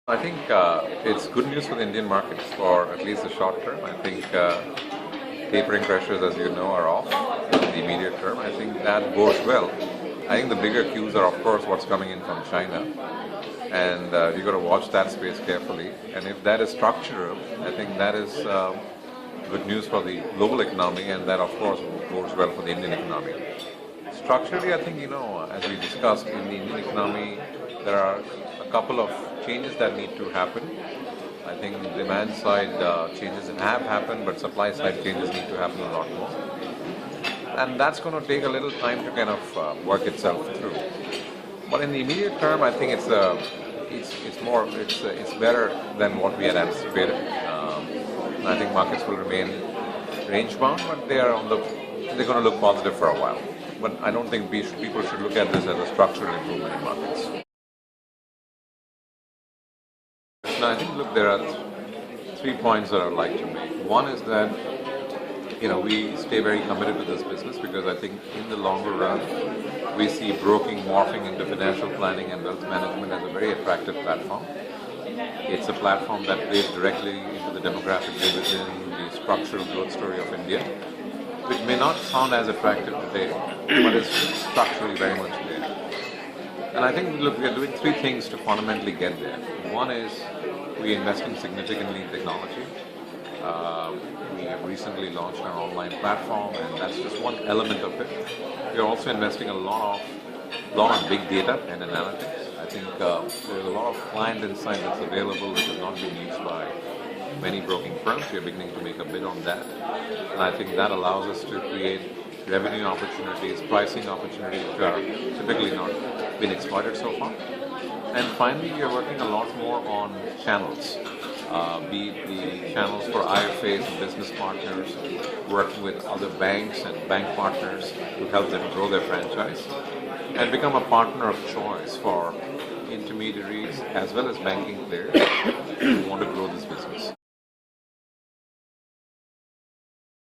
I think it's good news for the Indian markets for at least the short term. I think tapering pressures, as you know, are off in the immediate term. I think that bodes well. I think the bigger cues are, of course, what's coming in from China, and you've got to watch that space carefully. And if that is structural, I think that is good news for the global economy, and that, of course, bodes well for the Indian economy. Structurally, I think, as we discussed in the Indian economy, there are a couple of changes that need to happen. I think demand side changes have happened, but supply side changes need to happen a lot more. And that's going to take a little time to kind of work itself through. But in the immediate term, I think it's better than what we had anticipated. I think markets will remain range bound, but they're going to look positive for a while. But I don't think people should look at this as a structural improvement in markets. Now, I think, look, there are 3 points that I would like to make. One is that, we stay very committed to this business because I think in the longer run, we see broking morphing into financial planning and wealth management as a very attractive platform. It's a platform that plays directly into the demographic dividend, the structural growth story of India, which may not sound as attractive today, but is structurally very much there. And I think, look, we are doing 3 things to fundamentally get there. One is we are investing significantly in technology. We have recently launched our online platform, and that's just one element of it. We are also investing a lot of big data and analytics. I think there's a lot of client insight that's available that has not been used by many broking firms. We are beginning to make a bid on that. And I think that allows us to create revenue opportunities, pricing opportunities which are typically not been exploited so far. And finally, we are working a lot more on channels, be it the channels for IFAs and business partners, working with other banks and bank partners to help them grow their franchise, and become a partner of choice for intermediaries as well as banking players who want to grow this business.